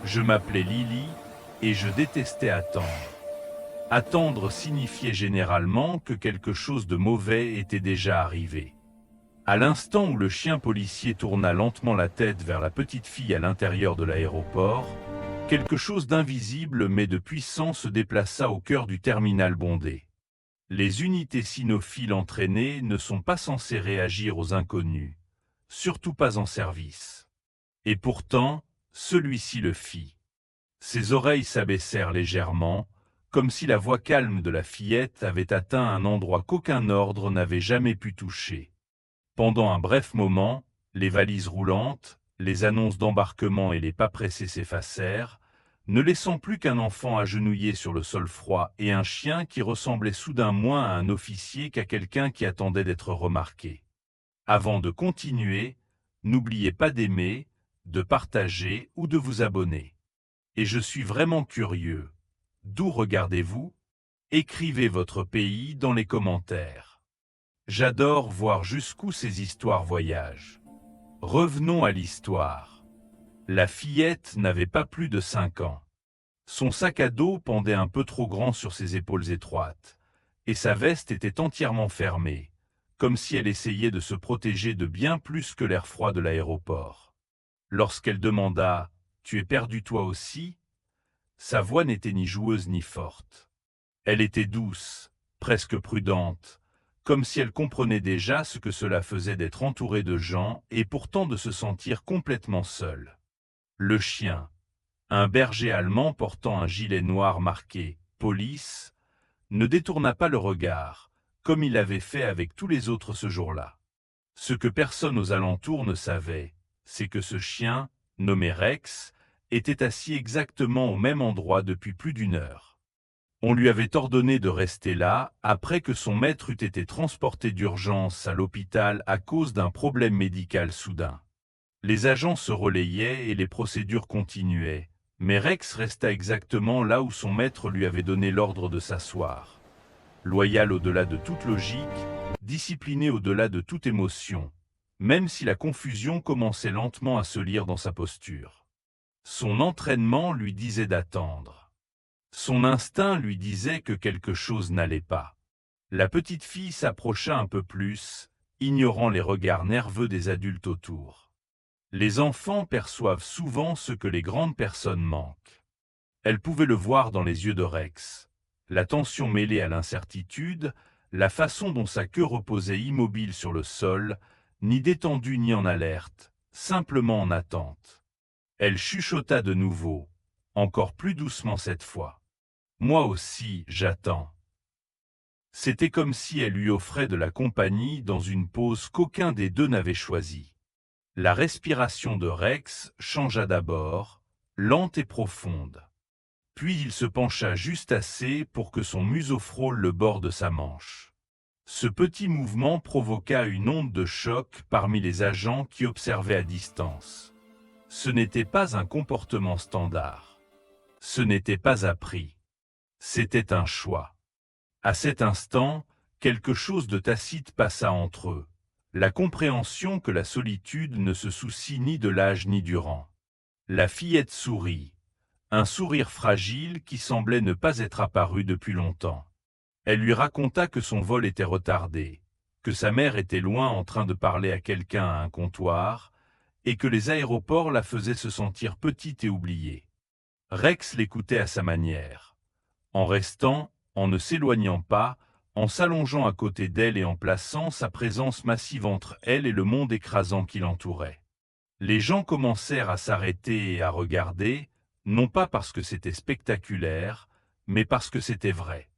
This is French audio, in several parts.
Je m'appelais Lily et je détestais attendre. Attendre signifiait généralement que quelque chose de mauvais était déjà arrivé. À l'instant où le chien policier tourna lentement la tête vers la petite fille à l'intérieur de l'aéroport, quelque chose d'invisible mais de puissant se déplaça au cœur du terminal bondé. Les unités cynophiles entraînées ne sont pas censées réagir aux inconnus, surtout pas en service. Et pourtant, celui-ci le fit. Ses oreilles s'abaissèrent légèrement, comme si la voix calme de la fillette avait atteint un endroit qu'aucun ordre n'avait jamais pu toucher. Pendant un bref moment, les valises roulantes, les annonces d'embarquement et les pas pressés s'effacèrent, ne laissant plus qu'un enfant agenouillé sur le sol froid et un chien qui ressemblait soudain moins à un officier qu'à quelqu'un qui attendait d'être remarqué. Avant de continuer, n'oubliez pas d'aimer, de partager ou de vous abonner. Et je suis vraiment curieux. D'où regardez-vous? Écrivez votre pays dans les commentaires. J'adore voir jusqu'où ces histoires voyagent. Revenons à l'histoire. La fillette n'avait pas plus de 5 ans. Son sac à dos pendait un peu trop grand sur ses épaules étroites, et sa veste était entièrement fermée, comme si elle essayait de se protéger de bien plus que l'air froid de l'aéroport. Lorsqu'elle demanda « Tu es perdu toi aussi ?» sa voix n'était ni joueuse ni forte. Elle était douce, presque prudente, comme si elle comprenait déjà ce que cela faisait d'être entourée de gens et pourtant de se sentir complètement seule. Le chien, un berger allemand portant un gilet noir marqué « Police », ne détourna pas le regard, comme il l'avait fait avec tous les autres ce jour-là. Ce que personne aux alentours ne savait, c'est que ce chien, nommé Rex, était assis exactement au même endroit depuis plus d'1 heure. On lui avait ordonné de rester là après que son maître eût été transporté d'urgence à l'hôpital à cause d'un problème médical soudain. Les agents se relayaient et les procédures continuaient, mais Rex resta exactement là où son maître lui avait donné l'ordre de s'asseoir. Loyal au-delà de toute logique, discipliné au-delà de toute émotion, même si la confusion commençait lentement à se lire dans sa posture. Son entraînement lui disait d'attendre. Son instinct lui disait que quelque chose n'allait pas. La petite fille s'approcha un peu plus, ignorant les regards nerveux des adultes autour. Les enfants perçoivent souvent ce que les grandes personnes manquent. Elle pouvait le voir dans les yeux de Rex. La tension mêlée à l'incertitude, la façon dont sa queue reposait immobile sur le sol, ni détendue ni en alerte, simplement en attente. Elle chuchota de nouveau, encore plus doucement cette fois. Moi aussi, j'attends. C'était comme si elle lui offrait de la compagnie dans une pause qu'aucun des deux n'avait choisie. La respiration de Rex changea d'abord, lente et profonde. Puis il se pencha juste assez pour que son museau frôle le bord de sa manche. Ce petit mouvement provoqua une onde de choc parmi les agents qui observaient à distance. Ce n'était pas un comportement standard. Ce n'était pas appris. C'était un choix. À cet instant, quelque chose de tacite passa entre eux, la compréhension que la solitude ne se soucie ni de l'âge ni du rang. La fillette sourit, un sourire fragile qui semblait ne pas être apparu depuis longtemps. Elle lui raconta que son vol était retardé, que sa mère était loin en train de parler à quelqu'un à un comptoir, et que les aéroports la faisaient se sentir petite et oubliée. Rex l'écoutait à sa manière. En restant, en ne s'éloignant pas, en s'allongeant à côté d'elle et en plaçant sa présence massive entre elle et le monde écrasant qui l'entourait. Les gens commencèrent à s'arrêter et à regarder, non pas parce que c'était spectaculaire, mais parce que c'était vrai.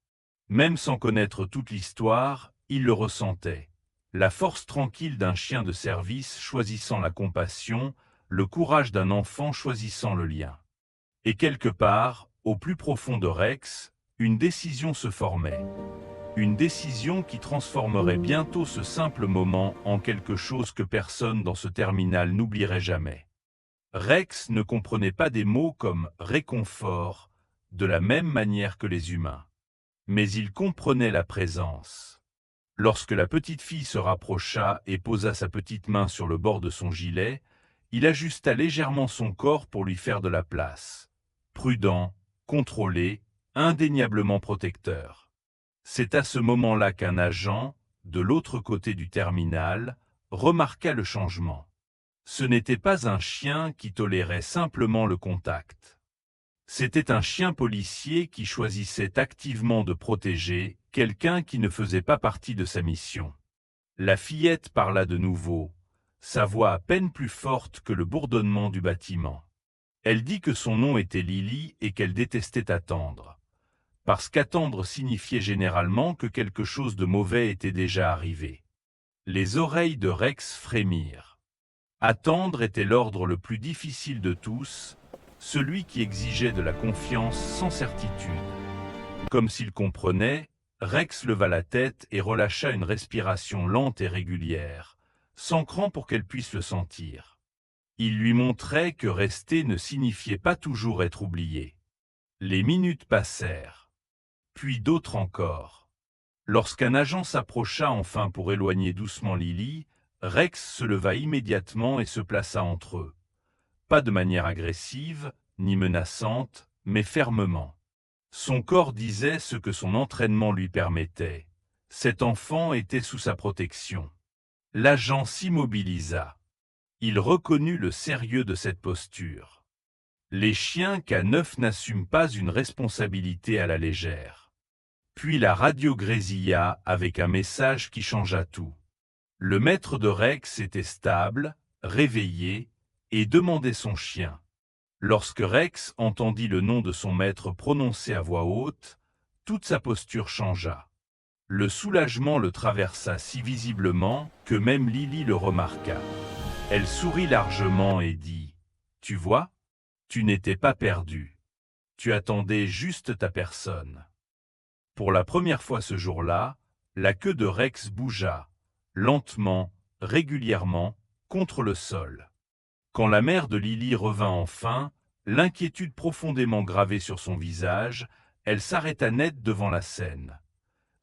Même sans connaître toute l'histoire, ils le ressentaient. La force tranquille d'un chien de service choisissant la compassion, le courage d'un enfant choisissant le lien. Et quelque part, au plus profond de Rex, une décision se formait. Une décision qui transformerait bientôt ce simple moment en quelque chose que personne dans ce terminal n'oublierait jamais. Rex ne comprenait pas des mots comme « réconfort » de la même manière que les humains. Mais il comprenait la présence. Lorsque la petite fille se rapprocha et posa sa petite main sur le bord de son gilet, il ajusta légèrement son corps pour lui faire de la place. Prudent, contrôlé, indéniablement protecteur. C'est à ce moment-là qu'un agent, de l'autre côté du terminal, remarqua le changement. Ce n'était pas un chien qui tolérait simplement le contact. C'était un chien policier qui choisissait activement de protéger quelqu'un qui ne faisait pas partie de sa mission. La fillette parla de nouveau, sa voix à peine plus forte que le bourdonnement du bâtiment. Elle dit que son nom était Lily et qu'elle détestait attendre. Parce qu'attendre signifiait généralement que quelque chose de mauvais était déjà arrivé. Les oreilles de Rex frémirent. Attendre était l'ordre le plus difficile de tous, celui qui exigeait de la confiance sans certitude. Comme s'il comprenait, Rex leva la tête et relâcha une respiration lente et régulière, s'ancrant pour qu'elle puisse le sentir. Il lui montrait que rester ne signifiait pas toujours être oublié. Les minutes passèrent, puis d'autres encore. Lorsqu'un agent s'approcha enfin pour éloigner doucement Lily, Rex se leva immédiatement et se plaça entre eux. Pas de manière agressive, ni menaçante, mais fermement. Son corps disait ce que son entraînement lui permettait. Cet enfant était sous sa protection. L'agent s'immobilisa. Il reconnut le sérieux de cette posture. Les chiens K9 n'assument pas une responsabilité à la légère. Puis la radio grésilla avec un message qui changea tout. Le maître de Rex était stable, réveillé, et demandait son chien. Lorsque Rex entendit le nom de son maître prononcé à voix haute, toute sa posture changea. Le soulagement le traversa si visiblement que même Lily le remarqua. Elle sourit largement et dit « Tu vois, tu n'étais pas perdu. Tu attendais juste ta personne. » Pour la première fois ce jour-là, la queue de Rex bougea, lentement, régulièrement, contre le sol. Quand la mère de Lily revint enfin, l'inquiétude profondément gravée sur son visage, elle s'arrêta net devant la scène.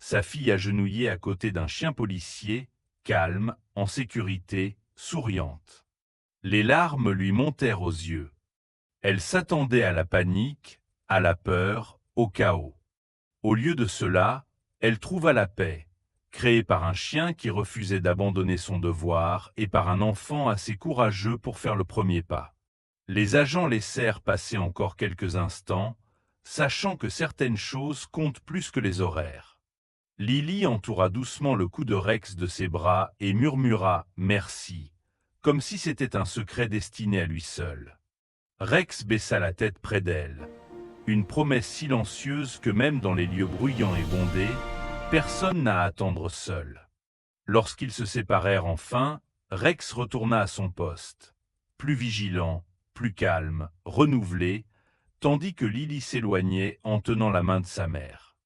Sa fille agenouillée à côté d'un chien policier, calme, en sécurité, souriante. Les larmes lui montèrent aux yeux. Elle s'attendait à la panique, à la peur, au chaos. Au lieu de cela, elle trouva la paix, créée par un chien qui refusait d'abandonner son devoir et par un enfant assez courageux pour faire le premier pas. Les agents laissèrent passer encore quelques instants, sachant que certaines choses comptent plus que les horaires. Lily entoura doucement le cou de Rex de ses bras et murmura « merci », comme si c'était un secret destiné à lui seul. Rex baissa la tête près d'elle. Une promesse silencieuse que même dans les lieux bruyants et bondés, personne n'a à attendre seul. Lorsqu'ils se séparèrent enfin, Rex retourna à son poste, plus vigilant, plus calme, renouvelé, tandis que Lily s'éloignait en tenant la main de sa mère.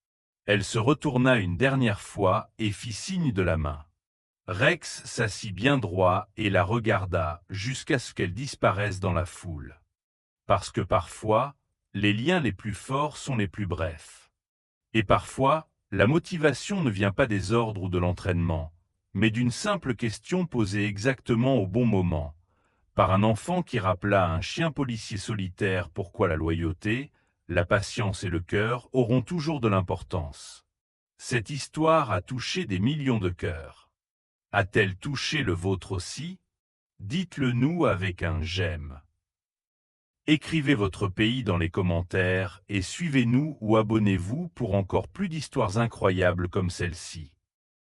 Elle se retourna une dernière fois et fit signe de la main. Rex s'assit bien droit et la regarda jusqu'à ce qu'elle disparaisse dans la foule. Parce que parfois, les liens les plus forts sont les plus brefs. Et parfois, la motivation ne vient pas des ordres ou de l'entraînement, mais d'une simple question posée exactement au bon moment, par un enfant qui rappela à un chien policier solitaire pourquoi la loyauté, la patience et le cœur auront toujours de l'importance. Cette histoire a touché des millions de cœurs. A-t-elle touché le vôtre aussi? Dites-le nous avec un j'aime. Écrivez votre pays dans les commentaires et suivez-nous ou abonnez-vous pour encore plus d'histoires incroyables comme celle-ci.